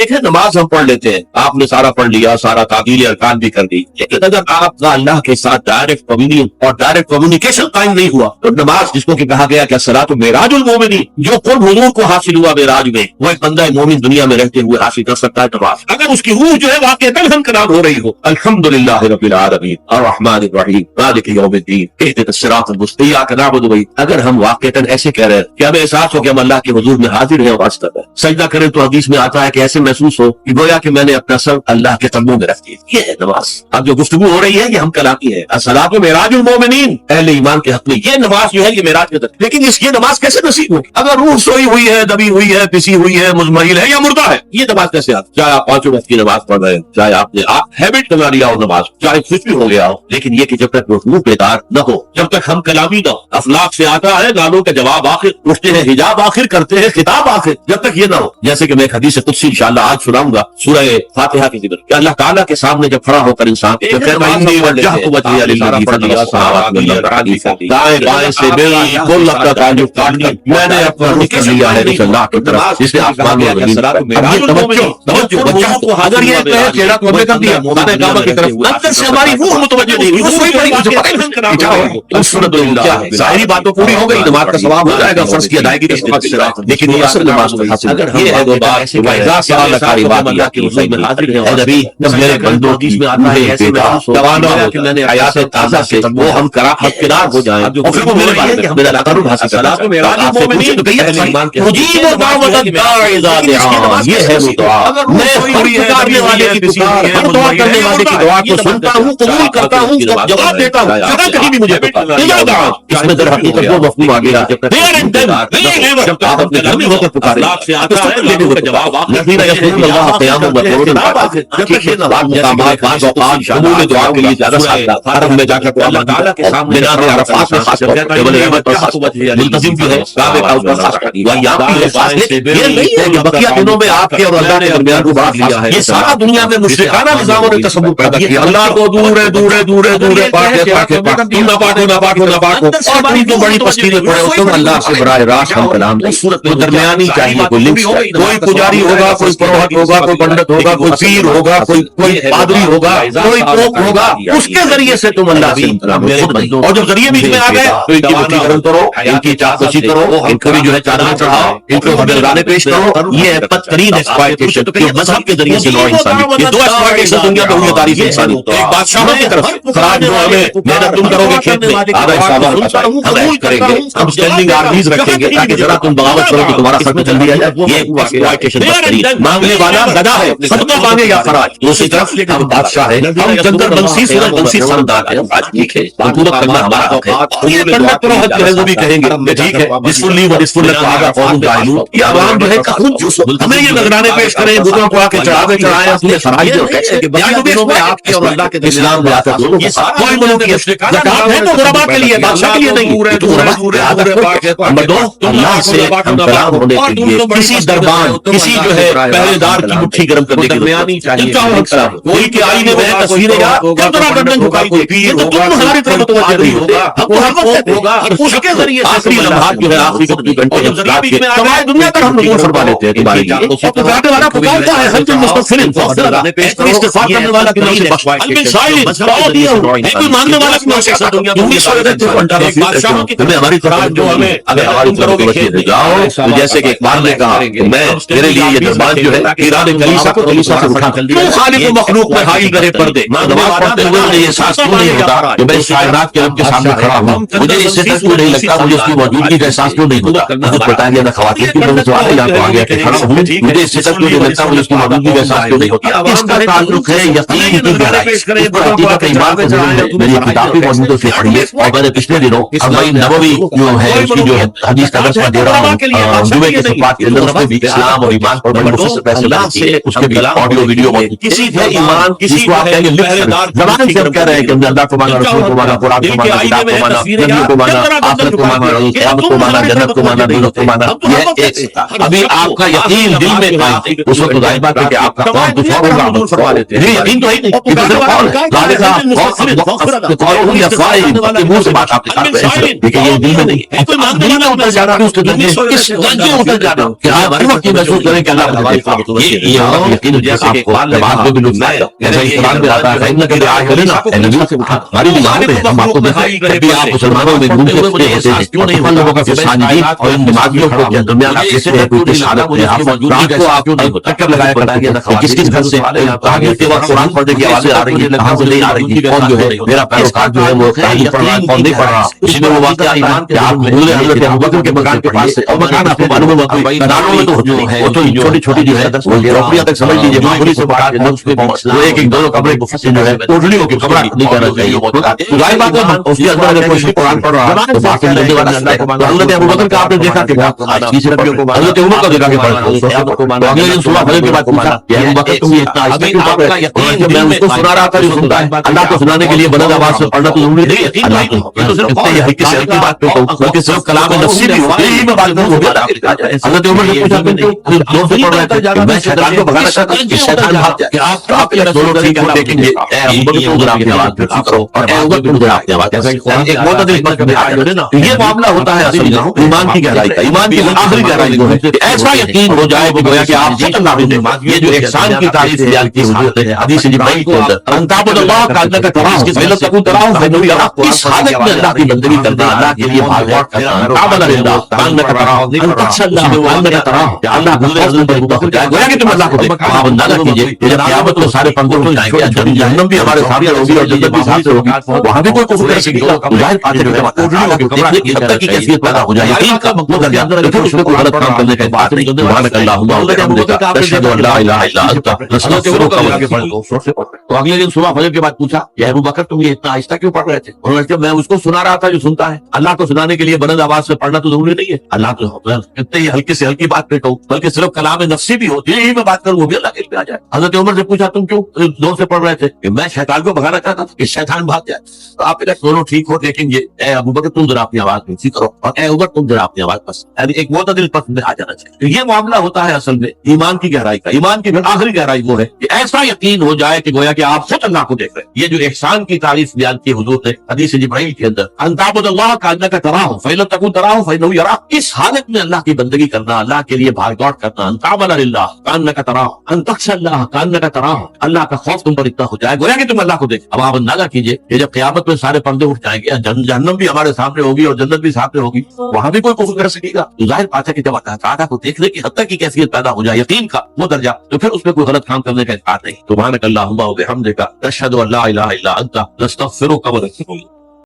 ایک ہے نماز ہم پڑھ لیتے ہیں، آپ نے سارا پڑھ لیا، سارا تعدیل ارکان بھی کر دی، لیکن اگر آپ کا اللہ کے ساتھ ڈائریکٹ کمیونین اور ڈائریکٹ کمیونیکیشن قائم نہیں ہوا تو نماز، جس کو کہ کہا گیا کہ الصلاۃ معراج المومنین، جو قرب حضور کو حاصل ہوا معراج میں، وہ ایک بندہ مومن دنیا میں رہتے ہوئے حاصل کر سکتا ہے نماز، اگر اس کی روح جو ہے واقعتاً ہمکنار ہو رہی ہو۔ الحمدللہ رب العالمین الرحمن الرحیم مالک یوم الدین اہدنا الصراط المستقیم ایاک نعبد و ایاک، اگر ہم واقعتاً ایسے کہہ رہے ہیں کہ ہمیں احساس ہو کہ ہم اللہ کے حضور میں حاضر ہیں اور واسطہ ہے، سجدہ کریں تو حدیث میں آتا ہے کہ ایسے محسوس ہو کہ گویا کہ میں نے اپنا سر اللہ کے قدموں میں رکھ دیا، یہ ہے نماز۔ اب جو گفتگو ہو رہی ہے یہ ہم کلامی ہے، الصلاۃ معراج المومنین، اہل ایمان کے حق میں یہ نماز جو ہے یہ معراج کے در، لیکن یہ نماز کیسے نصیب ہوگی اگر روح سوئی ہوئی ہے، دبی ہوئی ہے، پسی ہوئی ہے، مزمحل ہے یا مردہ ہے؟ یہ نماز کیسے آتی؟ چاہے آپ 5 وقت کی نماز پڑھ رہے ہیں، چاہے آپ نے ہیبٹ بنا لیا ہو نماز، چاہے خوش بھی ہو گیا ہو، لیکن یہ کہ جب تک روح بیدار نہ ہو، جب تک ہم کلامی نہ ہو، اخلاق سے آتا ہے گالوں کا جواب آخر، اٹھتے ہیں حجاب آخر، کرتے ہیں خطاب آخر، جب تک یہ نہ ہو، جیسے کہ میں ایک حدیث قدسی انشاءاللہ آج سناؤں گا سورہ فاتحہ کی ذکر کہ اللہ تعالیٰ کے سامنے جب کھڑا ہو کر انسان دائیں بائیں سے بالکل اپنا تعلق کاٹ کر میں نے اپنا رخ کر لیا ہے اللہ کی طرف، جس نے آسمان اور زمین کو حاضر یہ کہے چہرہ کو ہمیں کر دیا خانہ کعبہ کی طرف، اندر سے ہماری روح متوجہ نہیں ہوئی، کوئی بڑی مجھے پتہ نہیں کیا ہو، سنت اللہ ظاہری باتوں پوری ہو گئی، نماز کا ثواب ہو جائے گا، فرض کی ادائیگی کا ثواب، لیکن یہ اصل نماز کو حاصل یہ ہے وہ بات کہ وَإِذَا سَأَلَكَ عِبَادِي اے نبی جب میرے بندوں کی توانا ہو حیات تازہ سے وہ ہم حقدار ہو جائیں اور پھر وہ میرے بارے میں میرا تقرب حاصل کرنا آپ سے پوچھیں تو کہیے مجیب دعوت الداع اذا دعان، یہ ہے وہ دعا، میں پکارنے والے کی پکار، ہر دعا کرنے والے کی دعا کو سنتا ہوں، قبول کرتا ہوں، جواب دیتا ہوں، جگہ کہیں بھی مجھے اذا دعان، اس میں در حقیقت وہ مفہوم آ گیا جب تک آپ اپنے گھر میں ہو کر پکاریں لینے کا جواب الذین یذکرون اللہ قیاما وقعودا، بعض مقامات بعض اوقات قبول دعا کے لیے زیادہ ساتھ حرم میں جا کر اللہ تعالیٰ کے سامنے بنا میں عرفات میں خاص طور پر جبل احمد پر خاص ملتزم بھی ہے، کعبے کا اس پر خاص ویام بھی ہے، یہ نہیں ہے کہ بقیہ دنوں میں آپ کے اور اللہ کے درمیان کو بات لیا ہے، یہ سارا دنیا میں مشرکانہ نظاموں نے تصور پیدا کیا، اللہ کو دور ہے دور ہے دور ہے دور ہے تم نہ پاکو نہ پاکو نہ پاکو، اور تم تو بڑی پستی میں پڑے ہو، تم اللہ سے براہ راست ہم کلام تو درمیانی چاہیے، کوئی لنک، کوئی پجاری ہوگا، کوئی پروہت ہوگا، کوئی پنڈت ہوگا، کوئی پیر ہوگا، کوئی پادری ہوگا، کوئی پوپ ہوگا، اس کے ذریعے سے تم اللہ سے کلام اور جب ذریعے بیچ میں آ گئے تو ان کی مٹھی گرم کرو، ان کی چاپلوسی کرو، ان کو بھی جو ہے چادریں چڑھاؤ، ان کو بردانے پیش کرو، یہ ہے بدترین ایکسپلائٹیشن جو مذہب کے ذریعے سے نوع انسانی، یہ دو ایکسپلائٹیشن دنیا میں ہوئی تاریخ انسانی، ایک بادشاہوں کی طرف خراج جو ہمیں محنت تم کرو گے کھیت میں آدھا حصہ ہم ایڈ کریں گے، ہم اسٹینڈنگ آرمیز رکھیں گے تاکہ ذرا تم بغاوت کرو تو تمہارا خط چل دیا جائے، یہ ایکسپلائٹیشن بدترین، مانگنے والا گدا ہے، صدقہ مانگے یا خراج، دوسری طرف ہم بادشاہ ہیں، ہم جنگل بنسی سورج بنسی سردار ہیں، آج ٹھیک ہے حکومت کرنا ہمارا حق ہے، یہ پنڈت پروہت جو ہے وہ بھی کہیں گے کہ ٹھیک ہے بسفلی و بسفل اللہ قوم جاہلون، یہ عوام جو ہے ہمیں یہ نذرانے پیش کریں، بتوں کو آ کے چڑھاوے چڑھائیں، اپنے خراج دو، باقی دنوں میں آپ کے اور اللہ کے اسلام میں آتا دونوں کوئی ملک کی زکات ہے تو غربا کے لیے، بادشاہ کے لیے نہیں، نمبر 2 اللہ سے ہم کلام ہونے کے لیے کسی دربان کسی جو ہے پہرے دار کی مٹھی گرم کرنے کے لیے کوئی کہ آئینے میں تصویریں یا کس طرح گردن جھکائی دے، یہ تو تم ہماری طرف متوجہ نہیں ہوگا، ہم کو حق ہوگا، اس کے ذریعے آخری لمحات جو ہے آخری کے 2 گھنٹے جب رات کے تمام دنیا تک ہم نزول فرما لیتے ہیں تمہارے لیے، اور پکارنے والا پکارتا ہے حج المستغفرین، استغفار کرنے والا کی نوشے بخشوائے سائل دعا دیا ہو، کوئی مانگنے والا کی نوشے تمہیں ہماری طرف جو ہمیں اگر ہماری طرف توجہ دے جاؤ تو جیسے کہ اقبال نے کہا کہ میں میرے لیے یہ دربان جو ہے ایران کلیسا کو کلیسا سے اٹھا کر دیا، خالق و مخلوق میں حائل کرے پردے، نماز پڑھتے ہوئے مجھے یہ احساس کیوں نہیں ہوتا کہ میں کائنات کے رب کے سامنے کھڑا ہوں، مجھے اس سے کیوں نہیں لگتا، مجھے اس کی موجودگی کا احساس کیوں نہیں ہوتا، خود بتائیں گے نہ خواتین کی طرف سے آگے یہاں تو آگے کہ کھڑا ہوں، مجھے اس سے کیوں نہیں لگتا، مجھے اس کی موجودگی کا احساس کیوں نہیں ہوتا، اس کا تعلق ہے یقین کی گہرائی، اس پر حقیقت ایمان کو میری کتاب بھی موجود سے پڑھیے، اور میں نے پچھلے دنوں اربعین نبوی جو ہے اس کی جو ہے حدیث کا درس میں دے رہا ہوں جمعے کے خطبات کے اندر، اس میں بھی اسلام اور ایمان پر بڑے مفصل فیصلے سے اس کے بھی آڈیو ویڈیو کسی ہے ایمان کسی کو آپ کہیں گے زبان سے کہہ رہے ہیں کہ ہم نے اللہ کو مانا، رسول کو مانا، قرآن کو مانا، کتاب کو مانا، نبیوں کو مانا، آخرت کو مانا، قیامت کو مانا، جنت کو مانا، دوزخ کو مانا، یہ ایک ابھی آپ کا یقین دل میں قائم، اس وقت ظاہر بات ہے کہ آپ کا قول کچھ اور ہوگا، عمل فرما لیتے ہیں، یقین تو ہے نہیں کہ تو قول ہے ظاہر آپ قول یا فائل کے منہ سے بات آپ کے ساتھ ایسے، لیکن یہ دل میں نہیں ہے، دل میں اتر جانا ہے، اس کے درجے اتر جانا کہ ہمارے وقت یہ محسوس کریں کہ اللہ یقین جیسے کہ قرآن میں بات کو بھی لطف آئے گا، جیسے کہ قرآن میں آتا ہے ان کے آئے ہوئے نا ہماری دماغ میں ہم آپ کو کبھی آپ مسلمانوں میں گھومتے ہوتے ہیں کیوں نہیں ان لوگوں کا فسانجین اور ان دماغیوں کو کے درمیان کیسے ہے کوئی شہادت ہے آپ کو آپ چکر لگایا کرتا ہے کس کس گھر سے آگے کے وقت قرآن پڑھنے کی آوازیں آ رہی ہیں کہاں سے نہیں آ رہی ہے، کون جو ہے میرا پیروکار جو ہے وہ تعلیم پڑھ رہا ہے کون نہیں پڑھ رہا، اس میں وہ واقعہ ایمان کہ آپ حضور حضرت ابوبکر کے مکان کے پاس سے، اور مکان آپ کو معلوم ہے کوئی کنالوں میں تو جو ہے وہ تو چھوٹی چھوٹی جو ہے وہ جھوپڑیاں تک سمجھ لیجیے معمولی سے مکان کے اس میں وہ ایک ایک دو کمرے سے جو ہے ٹوٹلی ہو کے کمرہ نہیں کرنا چاہیے، ظاہر بات ہے اس کے اندر اگر کوئی قرآن پڑھ رہا ہے تو باقی لگنے والا تو حضرت ابوبکر کا آپ نے دیکھا کہ حضرت عمر کو دیکھا کہ اگلے دن صبح فجر کے بعد پوچھا کہ ابوبکر تم یہ اتنا آہستہ کیوں پڑھ رہے ہو؟ میں اس کو سنا رہا تھا جو سنتا ہے، اللہ کو سنانے کے لیے بلند آواز سے پڑھنا تو ضروری نہیں ہے، اللہ تو صرف ہلکی سے ہلکی بات کرتا ہوں بلکہ صرف کلام نفسی بھی ہو یہی میں بات کروں حضرت عمر نے پوچھا تم دو سے پڑھ رہے تھے میں شیطان کو بھگانا چاہتا ہوں کہ شیطان بھاگ جائے کہ آپ دونوں ٹھیک ہے دیکھیں گے اے ابوبکر تم ذرا اپنی آواز پہ کرو اور اے عمر تم ذرا اپنی آواز ایسا ایک بہت دل پر کبھی آج نا یہ معاملہ ہوتا ہے اصل میں ایمان کی گہرائی کا، ایمان کی آخری گہرائی وہ ہے کہ ایسا یقین ہو جائے کہ گویا کہ آپ سے اللہ یہ جو احسان کی تعریف بیان کی حضور نے حدیث جبرائیل کے اندر ان تعبد اللہ کانک تراہ فإن تكن تراہ فإنه يراك، اس حالت میں اللہ کی بندگی کرنا، اللہ کے لیے بھاگ کرنا، تعبد اللہ کانک تراہ ان تخشى اللہ کانک تراہ کہ اللہ کا خوف تم پر ہو جائے گویا کہ تم اللہ کو دیکھ آپ اندازہ کیجئے کہ جب قیامت میں سارے پردے اٹھ جائیں گے جہنم بھی ہمارے سامنے ہوگی اور جنت بھی سامنے ہوگی، وہاں بھی کوئی کفر کر سکے گا ظاہر بات ہے کہ دیکھنے کی حد تک کی کیفیت پیدا ہو جائے، یقین کا مطلب درجہ پھر اس میں کوئی غلط کام کرنے کا بات نہیں، سبحانک اللہم وبحمدک اشہد ان لا الہ الا انت نستغفرک ونتوب الیک۔ تو اگلے دن صبح فجر کے بعد پوچھا کہ ابوبکر تم یہ اتنا آہستہ کیوں پڑھ رہے تھے؟ انہوں نے کہا میں اس کو سنا رہا تھا جو سنتا ہے، اللہ کو سنانے کے لیے بلند آواز سے پڑھنا تو ضروری نہیں ہے، اللہ تو اتنے ہی ہلکی سے ہلکی بات پہ کہوں بلکہ صرف کلام نفسی بھی ہوتی ہے یہی میں بات کروں وہ بھی اللہ کے لیے آ جائے۔ حضرت عمر سے پوچھا تم کیوں دور سے پڑھ رہے تھے؟ کہ میں شیطان کو بھگانا چاہتا تھا کہ شیطان بھاگ جائے، تو آپ دونوں ٹھیک ہو لیکن یہ اے ابوبکر تم ذرا اپنی آواز نیچی کرو اور اے عمر تم ذرا اپنی آواز پس، یعنی ایک معتدل پس میں آ جانا چاہیے۔ یہ معاملہ ہوتا ہے اصل میں ایمان کی گہرائی کا، ایمان کی آخری گہرائی وہ ہے کہ ایسا یقین ہو جائے کہ گویا کہ آپ خود اللہ کو دیکھ رہے ہیں۔ یہ جو احسان کی تعریف بیان کی حضور نے حدیث جبرائیل کے اندر ان تعبد اللہ کانک تراہ فإن تكن تراہ فإنه يراك، اس حالت میں اللہ کی بندگی کرنا، اللہ کے لیے بھاگ دوڑ کرنا، ان تعبد للہ کانک تراہ ان تخشى اللہ کانک تراہ، اللہ کا خوف تم پر اتنا ہو جائے گویا کہ تم اللہ کو دیکھ۔ اب آپ اندازہ کیجئے کہ جب قیامت میں سارے پردے اٹھ جائیں گے، جہنم بھی ہمارے سامنے ہوگی اور جنت بھی سامنے ہوگی، وہاں بھی کوئی کفر کر سکے گا، تو ظاہر بات ہے کہ جب اللہ کو دیکھنے کی حد تک کی کیفیت پیدا ہو جائے یقین کا وہ درجہ، تو پھر اس میں کوئی غلط کام کرنے کا انکار نہیں۔ سبحانک اللہم وبحمدک اشہد ان لا الہ الا انت نستغفرک ونتوب الیک۔